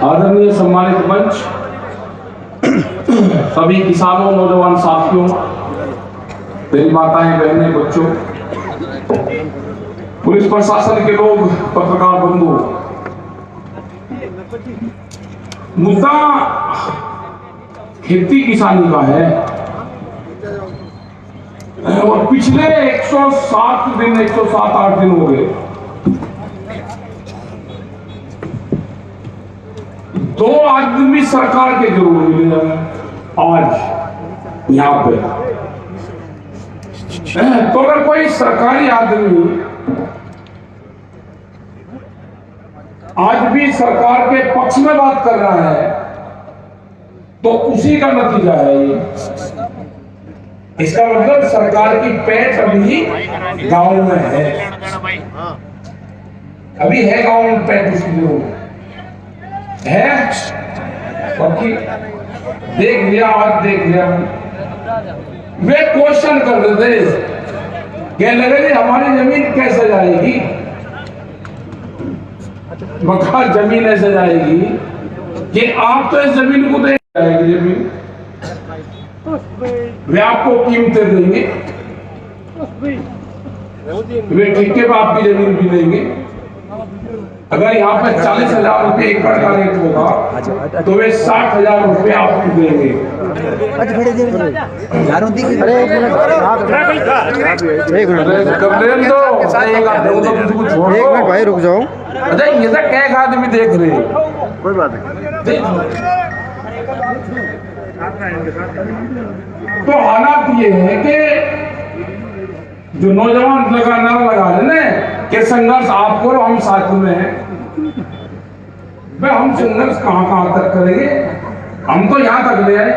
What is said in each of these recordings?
आदरणीय सम्मानित मंच, सभी किसानों, नौजवान साथियों, मेरी माताएं, बहनें, बच्चों, पुलिस प्रशासन के लोग, पत्रकार बंधु, मुद्दा खेती किसानी का है और पिछले 107 दिन 107-8 दिन हो गए, 2 आदमी सरकार के जरूर मिले आज यहां पे। तो अगर कोई सरकारी आदमी आज भी सरकार के पक्ष में बात कर रहा है तो उसी का नतीजा है ये। इसका मतलब सरकार की पैठ अभी गांव में है, अभी है गांव में पैठ उसकी लोग है। बाकी देख लिया, आज देख लिया, वे क्वेश्चन कर रहे थे, कहने लगे हमारी जमीन कैसे जाएगी, मकान जमीन ऐसे जाएगी कि आप तो इस जमीन को दे जाएगी जमीन, वे आपको कीमतें देंगे, वे ठेके पर आपकी जमीन भी देंगे। अगर यहाँ पे 40,000 रुपये एकड़ का रेट होगा तो वे 60,000 रुपये आपको देंगे। एक मिनट भाई रुक जाओ। अच्छा ये तो कैक आदमी देख रहे, कोई बात नहीं। तो हालात ये है कि जो नौजवान लगा रहे ना कि संघर्ष आपको और हम साथ में हैं, हम संघर्ष कहां तक करेंगे, हम तो यहां तक ले आए।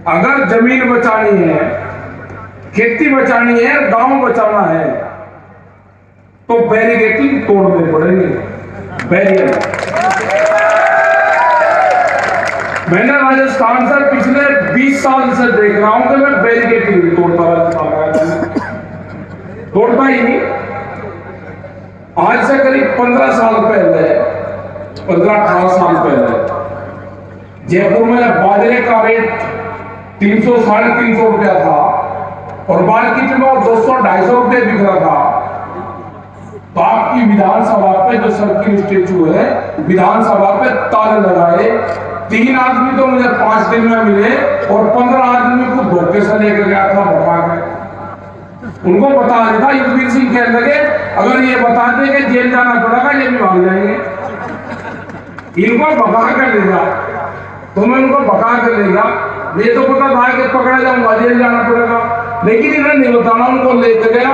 अगर जमीन बचानी है, खेती बचानी है, गांव बचाना है तो बैरिकेडिंग तोड़ने पड़ेंगे, बैरियर। मैंने राजस्थान से पिछले 20 साल से देख रहा हूं कि मैं बैरिकेडिंग तोड़ता ही नहीं। आज से करीब 15 साल पहले, 15-18 साल पहले जयपुर में बाजरे का रेट 300-350 रुपया था और मार्केट में 200-250 रुपये बिक रहा था। तो आपकी विधानसभा पे जो सर्किल स्टेचू है, विधानसभा पे ताले लगाए, 3 आदमी तो मुझे 5 दिन में मिले और 15 आदमी को धोखे से लेकर गया था भगा के। उनको बता देता, युद्धवीर सिंह कहने लगे अगर ये बता दे कि जेल जाना पड़ेगा ये भी भाग जाएंगे, इनको भगा कर ले जा, तो मैं उनको भगा कर ले गया। ये तो पता था कि पकड़ा जाऊंगा, जेल जाना पड़ेगा, लेकिन इन्हें नहीं बताना। उनको लेकर गया,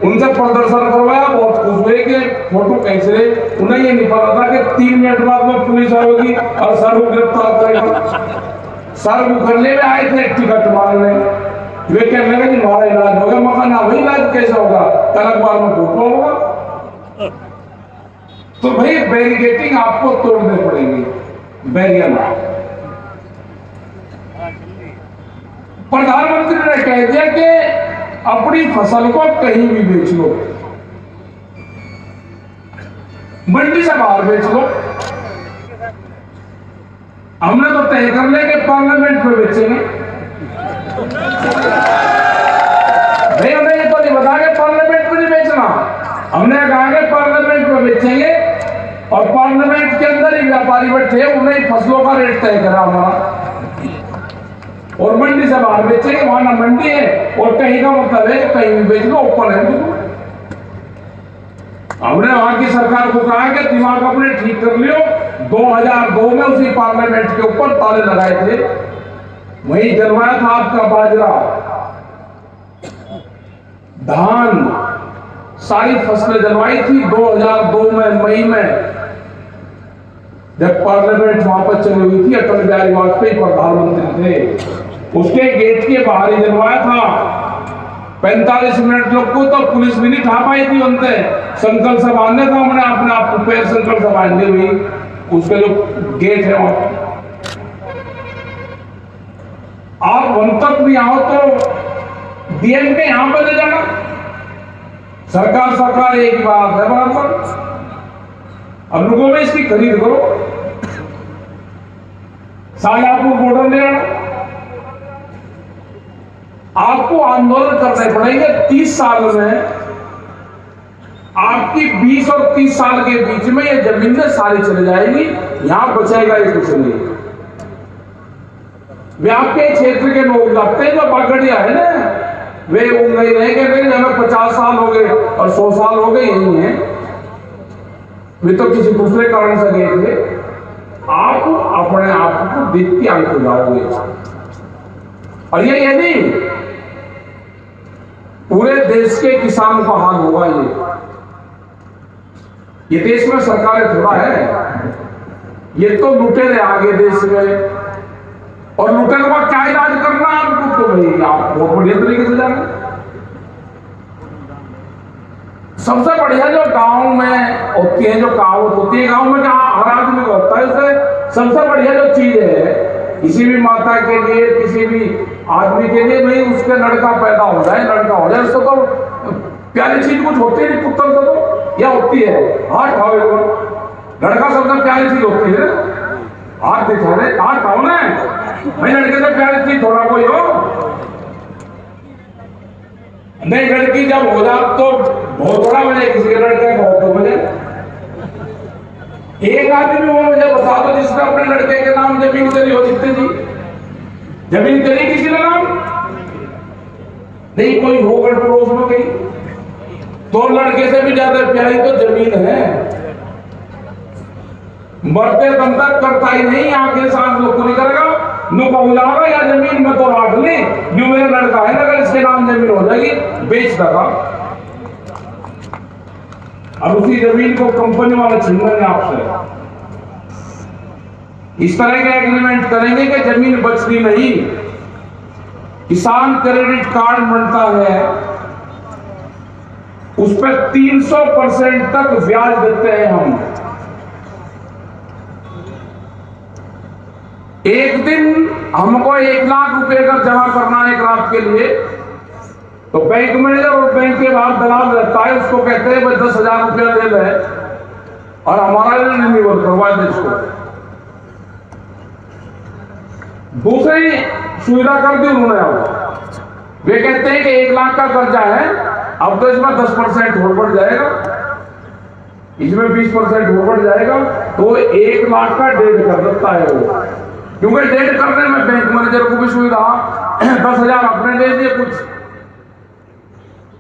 उनसे प्रदर्शन करवाया, बहुत खुश हुए कि फोटो कैसे। उन्हें ये नहीं पता था कि 3 मिनट बाद में पुलिस आएगी और सर को गिरफ्तार करेगी। सर को करने में आए थे टिकट मारने, वे कहने लगे हमारा इलाज होगा। मकान वही इलाज कैसे होगा, कल बार में फोटो होगा। तो भाई बैरिकेडिंग आपको तोड़ने पड़ेंगे, बैरियर। प्रधानमंत्री ने कह दिया कि अपनी फसल को कहीं भी बेच लो, मंडी से बाहर बेच लो। हमने तो तय कर लिया कि पार्लियामेंट में बेचेंगे। भाई हमें ये तो नहीं बता के पार्लियामेंट में नहीं बेचना, हमने कहा कि पार्लियामेंट में बेचेंगे और पार्लियामेंट के अंदर ही व्यापारी बैठे, उन्हें फसलों का रेट तय करा हमारा, और मंडी से बाहर बेचेंगे। वहां ना मंडी है और कहीं का मतलब है कहीं भी बेच लो, ओपन है। हमने वहां की सरकार को कहा कि दिमाग अपने ठीक कर लियो। 2002 में उसी पार्लियामेंट के ऊपर ताले लगाए थे, वहीं जलवाया था आपका बाजरा, धान, सारी फसलें जलवाई थी 2002 में मई में, जब पार्लियामेंट वापस चली हुई थी। अटल बिहारी वाजपेयी प्रधानमंत्री थे, उसके गेट के बाहर ही जलवाया था। 45 मिनट लोग को तो पुलिस भी नहीं ठा पाई थी, उनसे संकल्प से बांधने था। हमने अपने आप को पैर संकल्प से बांधे हुई उसके जो गेट है वहां। आप वन तक भी आओ तो डीएम के यहां पर ले जाना, सरकार एक ही बात है बराबर। अब लोगों में इसकी खरीद करो, शाहजहांपुर बॉर्डर ले आना। आपको आंदोलन करने पड़ेंगे। 30 साल में आपकी 20 और 30 साल के बीच में ये जमीनें सारी चली जाएगी, यहां बचेगा ये कुछ नहीं। वे आपके क्षेत्र के लोग लगते हैं जो बागड़िया है ना, वे नहीं रहेंगे, हमें 50 साल हो गए और 100 साल हो गए यही है, वे तो किसी दूसरे कारण से गए थे। आप अपने आप को दिव्यांग हो जाओगे। और ये यदि पूरे देश के किसान का हाल होगा, ये देश में सरकारें थोड़ा है, ये तो लुटेरे आगे देश में, और लुटेरों का क्या इलाज करना आपको, तो भाई आप बहुत बढ़िया तरीके से जाने। सबसे बढ़िया जो गांव में होती है, जो कहावत होती है गांव में, जहां हर आदमी को होता है, उससे सबसे बढ़िया जो चीज है किसी भी माता के लिए, किसी भी आदमी के लिए, भाई उसके लड़का पैदा हो जाए, लड़का हो जाए, उसको तो प्यारी चीज कुछ होती है नहीं, पुत्र से तो क्या होती है, हाथ खाओ। लड़का सबसे प्यारी चीज होती है, हाथ दिखा रहे, हाथ खाओ ना भाई, लड़के से प्यारी चीज थोड़ा कोई हो नहीं। लड़की जब हो जाए तो बहुत बड़ा मजा, किसी के लड़के का हो तो मजा। एक आदमी वो मुझे बता दो जिसने अपने लड़के के नाम जमीन करी हो, जितने जी जमीन करी किसी ने नाम नहीं, कोई हो गड़ पड़ोस में गई तो लड़के से भी ज्यादा प्यारी तो जमीन है। मरते दम तक करता ही नहीं, आगे सांस लोग पूरी करेगा, नु कहूंगा या जमीन में तो राट ली, जो मेरा लड़का है, अगर इसके नाम जमीन हो जाएगी बेच देगा। अब उसी जमीन को कंपनी वाले छीन लेंगे आपसे। इस तरह के एग्रीमेंट करेंगे कि जमीन बचती नहीं। किसान क्रेडिट कार्ड बनता है, उस पर 300% तक ब्याज देते हैं हम। एक दिन हमको 1 लाख रुपए अगर जमा करना है एक रात के लिए, तो बैंक मैनेजर और बैंक के बाहर दलाल रहता है, उसको कहते हैं भाई 10,000 रुपया ले ले और हमारा रिन्यूअल करवा दे इसको। दूसरी सुविधा कर दी उन्होंने। अब वे कहते हैं कि 1 लाख का कर्जा है, अब तो इसमें 10% और बढ़ जाएगा, इसमें 20% और बढ़ जाएगा, तो 1 लाख का 1.5 कर देता है वो। क्योंकि 1.5 करने में बैंक मैनेजर को भी सुविधा, 10,000 अपने ले लिए, कुछ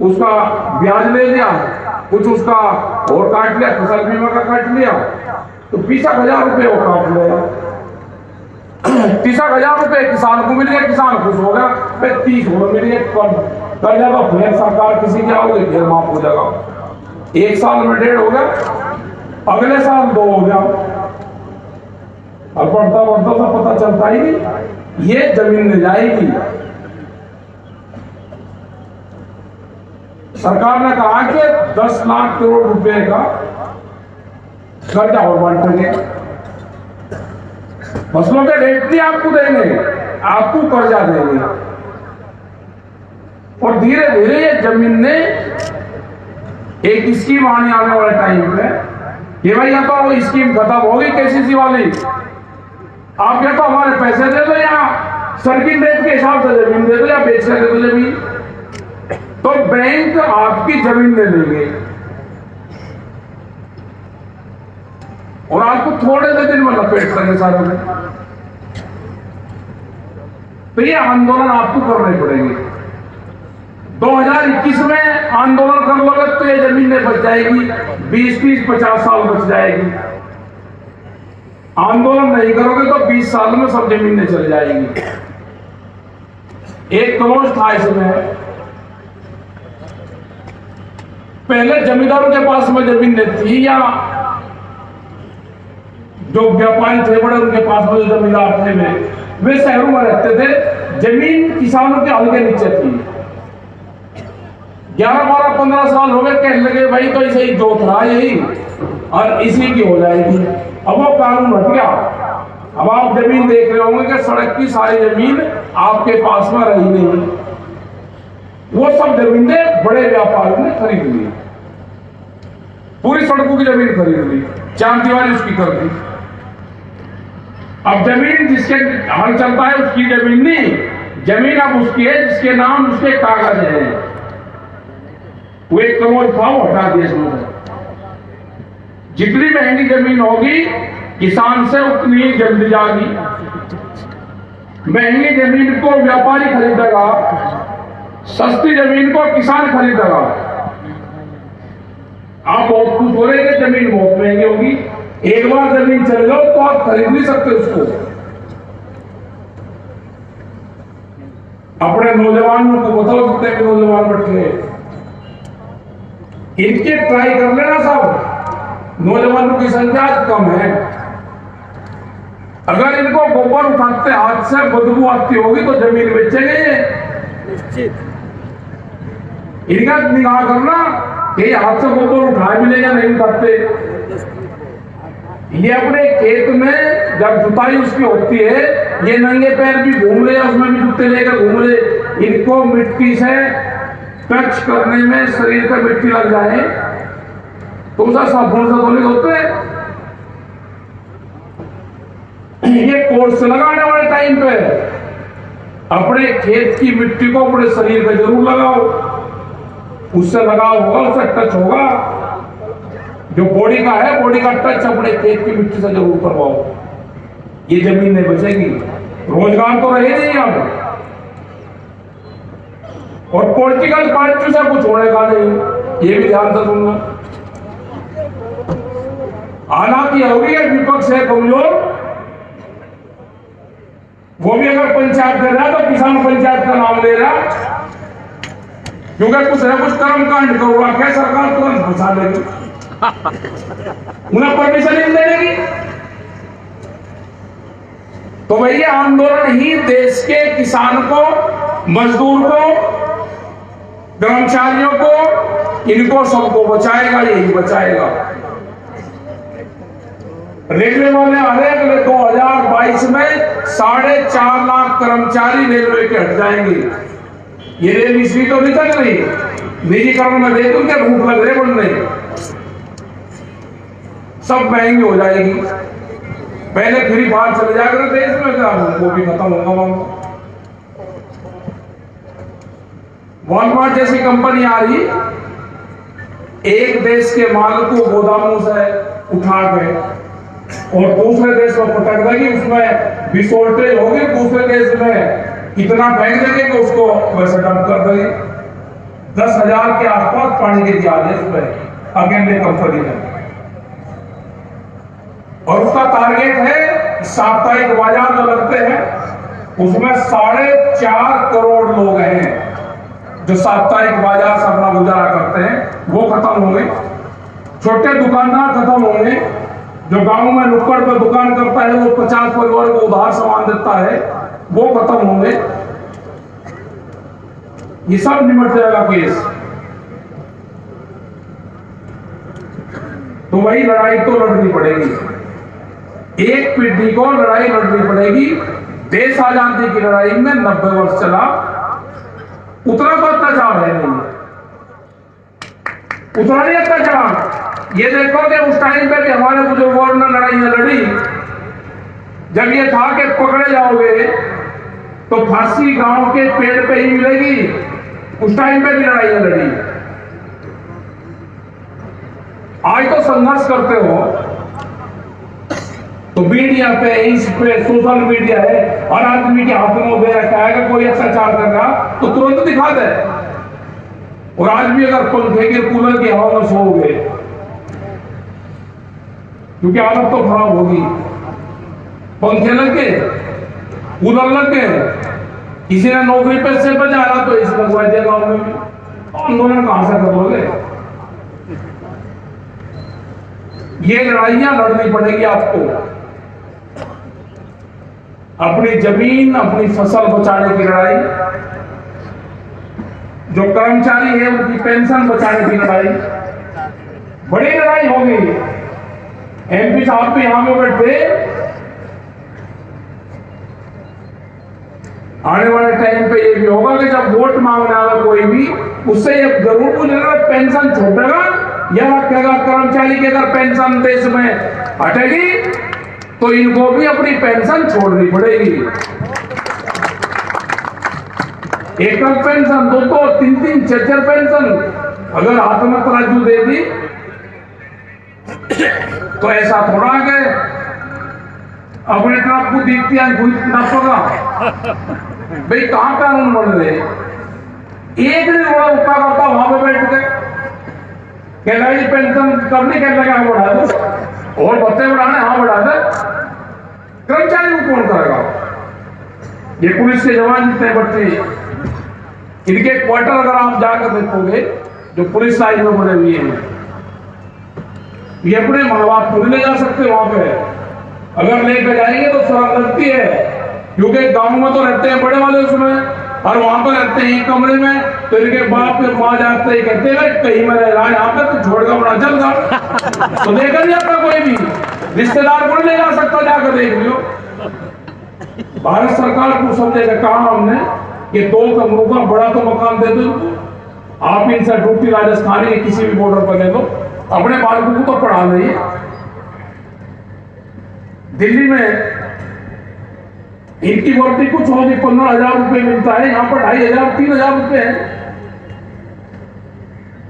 उसका ब्याज ले लिया, कुछ उसका और काट लिया, फसल बीमा का काट लिया, तो 30,000 रुपये वो काट लिया। 30,000 रुपये किसान को मिल गया, किसान खुश हो गया, 30 और मिल गया, कर जाएगा फिर सरकार किसी के आओगे फिर माफ हो जाएगा। 1 साल में 1.5 हो गया, अगले साल 2 हो गया, और बढ़ता बढ़ता तो पता चलता ही नहीं, ये जमीन ले जाएगी। सरकार ने कहा कि 10 लाख करोड़ रुपए का कर्जा और बांटेंगे, फसलों के रेट नहीं आपको देंगे, आपको कर्जा देंगे। और धीरे धीरे ये जमीन ने एक स्कीम आने वाले टाइम पे कि भाई या तो स्कीम खत्म होगी केसीसी वाली, आप या तो हमारे पैसे दे दो या सर्किट रेट के हिसाब से जमीन दे दो या बेचने दे दो जमीन, तो बैंक आपकी जमीन ले लेंगे और आपको थोड़े से दिन में लपेट देंगे सारे में। तो ये आंदोलन आपको करने पड़ेंगे। 2021 में आंदोलन कर लोगे तो ये जमीनें बच जाएगी, 20-30-50 साल बच जाएगी। आंदोलन नहीं करोगे तो 20 साल में सब जमीनें चल जाएंगी। एक क्लोज था इसमें, पहले जमींदारों के पास में जमीनें थी या जो व्यापारी थे बड़े उनके पास में जमींदार थे, वे शहरों में रहते थे, जमीन किसानों के हल के नीचे थी। 11-12-15 साल हो गए, कहने लगे भाई तो इसे ही जोत रहा यही और इसी की हो जाएगी। अब वो कानून हट गया। अब आप जमीन देख रहे होंगे कि सड़क की सारी जमीन आपके पास में रही नहीं, वो सब जमीनें बड़े व्यापारियों ने खरीद ली। पूरी सड़कों की जमीन खरीद ली, चार दीवारी उसकी कर दी। अब जमीन जिसके हल चलता है उसकी जमीन नहीं, जमीन अब उसकी है जिसके नाम उसके कागज है। वो 1 करोड़ था, वो हटा दिया इसमें। जितनी महंगी जमीन होगी किसान से उतनी जल्दी जाएगी। महंगी जमीन को व्यापारी खरीदेगा, सस्ती जमीन को किसान खरीदेगा। आप बहुत खुश हो रहे हैं, जमीन बहुत महंगी होगी। एक बार जमीन चल जाओ तो आप खरीद नहीं सकते उसको। अपने नौजवानों को बताओ, जितने भी नौजवान बैठे इनके ट्राई कर लेना सब। नौजवानों की संख्या कम है। अगर इनको गोबर उठाते हाथ से बदबू आती होगी तो जमीन बेचेंगे ये। इनका निगाह करना कि हाथ से गोबर उठाए मिलेगा, नहीं उठाते। ये अपने खेत में जब जुताई उसकी होती है, ये नंगे पैर भी घूम रहे, उसमें भी जूते लेकर घूम रहे। इनको मिट्टी से टच करने में शरीर पर मिट्टी लग जाए तो उसका साबुन से धोने होते हैं। ये कोर्स लगाने वाले टाइम पे अपने खेत की मिट्टी को अपने शरीर पे जरूर लगाओ। उससे लगाव होगा, उससे टच होगा। जो बॉडी का है, बॉडी का टच अपने खेत की मिट्टी से जरूर करवाओ। ये जमीन नहीं बचेगी, रोजगार तो रहे नहीं अब। और पॉलिटिकल पार्टी से कुछ होने का नहीं, ये भी ध्यान से सुनना। हालांकि होगी विपक्ष है कमजोर, वो भी अगर पंचायत कर रहा तो किसान पंचायत का नाम ले रहा, क्योंकि कुछ न कुछ कर्म कांड कर रहा है। सरकार तुरंत फंसा लेगी, उन्हें परमिशन नहीं देगी। तो भैया आंदोलन ही देश के किसान को, मजदूर को, कर्मचारियों को, इनको सबको बचाएगा, यही बचाएगा। रेलवे वाले आ रहे अगले 2022 में 4.5 लाख कर्मचारी रेलवे के हट जाएंगे। ये रेल इसलिए तो नहीं चल रही, निजीकरण में देखो क्या भूख लग रहे बनने, सब महंगी हो जाएगी। पहले फ्री बाहर चले जाकर देश में, वो भी खत्म होगा। वॉलमार्ट जैसी कंपनी आ रही, एक देश के माल को गोदामों से उठा के और दूसरे देश में पटक देगी, उसमें भी शॉर्टेज होगी, दूसरे देश में इतना फेंक देंगे कि उसको वैसे डंप कर देगी। 10,000 के आसपास पानी के जहाज है उसमें अकेले कंपनी में। और उसका टारगेट है साप्ताहिक बाजार जो लगते हैं उसमें 4.5 करोड़ लोग हैं जो साप्ताहिक बाजार से अपना गुजारा करते हैं, वो खत्म होंगे। छोटे दुकानदार खत्म होंगे। जो गांव में नुक्कड़ पर दुकान करता है, वो 50 परिवार को उधार सामान देता है, वो खत्म होंगे। ये सब निमट जाएगा केस। तो वही लड़ाई तो लड़नी पड़ेगी, एक पीढ़ी को लड़ाई लड़नी पड़ेगी। देश आजादी की लड़ाई में 90 वर्ष चला, उतना तो अत्याचार है नहीं, उतना नहीं अत्याचार। ये देखो कि उस टाइम पे भी हमारे बुजुर्गों ने लड़ाइयां लड़ी, जब ये था कि पकड़े जाओगे तो फांसी गांव के पेड़ पे ही मिलेगी, उस टाइम पे भी लड़ाइयां लड़ी। आज तो संघर्ष करते हो तो मीडिया पे, इस पे सोशल मीडिया है, हर आदमी के हाथ में दे रखा है कि कोई अत्याचार कर रहा तो तुरंत दिखा दे। और आज भी अगर पंखे के कूलर की हवा में सोओगे, क्योंकि हालत तो खराब होगी। पंखे लग गए, कूलर लग गए, किसी ने नौकरी पैसे पे जा रहा तो इस लगवा दिया गाँव में भी, आंदोलन कहां से करोगे? ये लड़ाइयां लड़नी पड़ेगी आपको। अपनी जमीन, अपनी फसल बचाने की लड़ाई, जो कर्मचारी है उनकी पेंशन बचाने की लड़ाई, बड़ी लड़ाई होगी। एमपी साहब भी यहां में बैठे, आने वाले टाइम पे ये भी होगा कि जब वोट मांगने आएगा कोई भी, उससे ये जरूर पूछेगा पेंशन छूटेगा यह रखेगा कर्मचारी की अगर पेंशन देश में हटेगी तो इनको भी अपनी पेंशन छोड़नी पड़ेगी। एकल पेंशन, दो दो तीन तीन चार चार पेंशन अगर हाथ में तराजू दे दी तो ऐसा थोड़ा कि अपने तरफ को दीखती है नापेगा। भाई कहां कानून बन रहे, एक दिन बड़ा उपा करता वहां पे बैठ के कहना जी पेंशन कब नहीं कहना क्या बढ़ा दो और बच्चे बढ़ाने हाँ बढ़ा दे, कर्मचारी को कौन करेगा? ये पुलिस के जवान जितने बच्चे इनके क्वार्टर अगर आप जाकर देखोगे जो पुलिस लाइन में बने हुए हैं, ये अपने माँ बाप को ले जा सकते वहां पे, अगर लेकर जाएंगे तो शर्म लगती है क्योंकि गांव में तो रहते हैं बड़े वाले उसमें और वहां पर रहते हैं कमरे में, तो इनके बाप फिर माँ जाते ही कहते हैं कहीं में रह रहा है यहाँ पे तो छोड़ कर बड़ा चल तो लेकर नहीं जाता कोई भी रिश्तेदार को नहीं ले जा सकता, जाकर देख लियो। भारत सरकार को समझेगा कहा हमने कि 2 कमरों का बड़ा तो मकान दे दो, आप इनसे ड्यूटी राजस्थानी के किसी भी बॉर्डर पर दे दो, अपने बालकों को तो पढ़ा नहीं। दिल्ली में इनकी वर्दी कुछ होगी 15,000 रुपए मिलता है, यहाँ पर 2,500 3,000 रुपए है।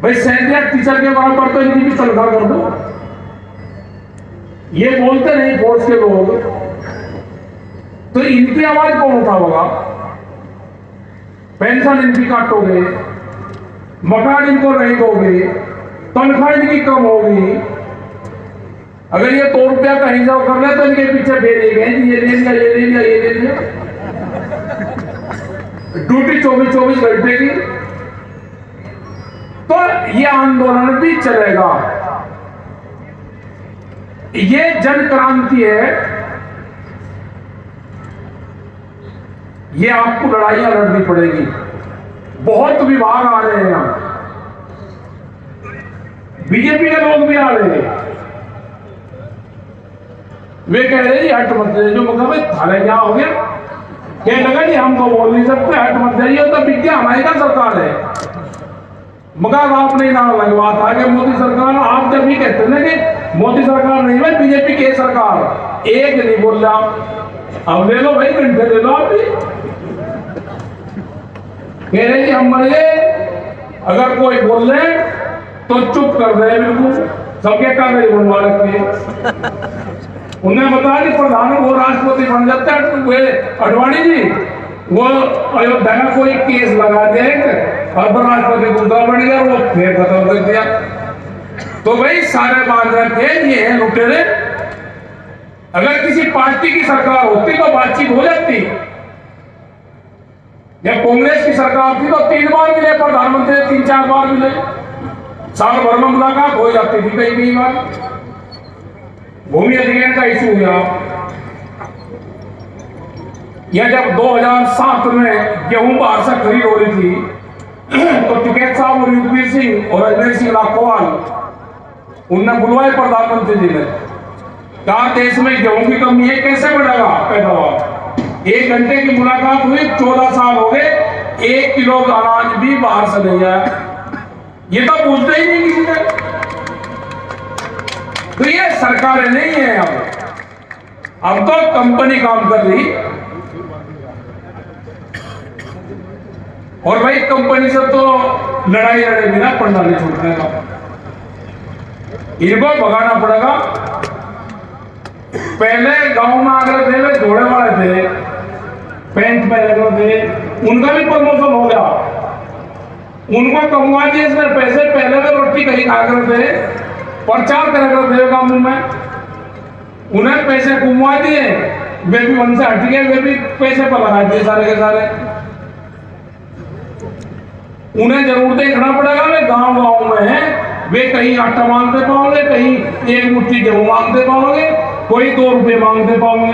भाई सैनिक टीचर के बराबर तो इनकी भी तनख्वाह कर दो। ये बोलते नहीं फौज के लोग, तो इनकी आवाज कौन उठाएगा? पेंशन इनकी काटोगे, मकान इनको नहीं दोगे, तनख्वाह इनकी कम होगी। अगर ये 2 रुपया का हिसाब कर ले तो इनके पीछे फेरे गए ये ले लिया ये ले लिया ये ले लिया। ड्यूटी 24 घंटे की, तो ये आंदोलन भी चलेगा। ये जन क्रांति है, ये आपको लड़ाइयां लड़नी पड़ेगी। बहुत विभाग आ रहे हैं, यहां बीजेपी के लोग भी आ रहे हैं, वे कह रहे जी हट मत जाइए, जो भाई थाने क्या हो गया, कहने लगा जी हम तो बोल नहीं सकते हट मत जाइए, तो विज्ञा हमारी क्या सरकार है, मगर आपने नाम लगवा था कि मोदी सरकार। आप जब भी कहते हैं ना कि मोदी सरकार नहीं है बीजेपी की सरकार, एक नहीं बोल रहा, अब ले लो भाई घंटे ले लो आप भी। कह रहे जी हम मर गए, अगर कोई बोल रहे तो चुप कर रहे, बिल्कुल सबके कागज बनवा रखे। उन्हें बताया कि प्रधान वो राष्ट्रपति बन जाते हैं अडवाणी जी, वो अयोध्या में कोई केस लगा दे और राष्ट्रपति दूसरा बन गया, वो फिर खत्म कर दिया। तो भाई सारे बांध रखे ये है लुटेरे। अगर किसी पार्टी की सरकार होती तो बातचीत हो जाती। जब कांग्रेस की सरकार थी तो 3 बार मिले प्रधानमंत्री, 3-4 बार मिले, साल भर में मुलाकात हो जाती थी कई बार। भूमि अधिग्रहण का इशू हुआ, या जब 2007 में गेहूं बाहर से खरीद हो रही थी तो टिकैत साहब और युगवीर सिंह और अजमेर सिंह लाखोवाल उनने बुलवाए प्रधानमंत्री जी ने, कहा देश में गेहूं की कमी है, कैसे बढ़ेगा पैदावार। 1 घंटे की मुलाकात हुई, 14 साल हो गए, 1 किलो अनाज भी बाहर से नहीं आया। ये तो पूछते ही नहीं किसी ने। तो ये सरकारें नहीं है, अब तो कंपनी काम कर रही, और भाई कंपनी से तो लड़ाई लड़े बिना पढ़ना नहीं छूटने का, इनको भगाना पड़ेगा। पहले गांव में आगरे थे वे घोड़े वाले थे, पेंट पहले थे, उनका भी प्रमोशन हो गया, उनको कमवा दिए इसमें पैसे। पहले वे रोटी कहीं खा कर थे, प्रचार कर थे गांव में, उन्हें पैसे घुमवा दिए, वे भी उनसे हट गए, वे भी पैसे पर लगा दिए सारे के सारे। उन्हें जरूर देखना पड़ेगा वे गांव में है, वे कहीं आटा मांगते पाओगे, कहीं 1 मुट्ठी गेहूं मांगते पाओगे, कोई 2 रुपए मांगते पाओगे।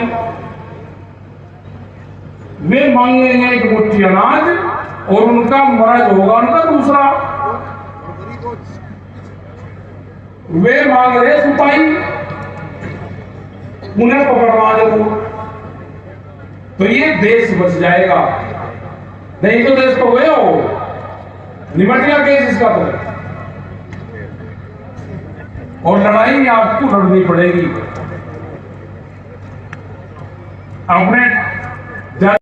वे मांगेंगे 1 मुट्ठी अनाज और उनका मर्ज होगा उनका दूसरा। वे मांग रहे सिपाही, उन्हें पकड़वा जरूर, तो ये देश बच जाएगा। नहीं तो देश तो गए हो, निमट गया केस इसका। तो और लड़ाई आपको लड़नी पड़ेगी। अपने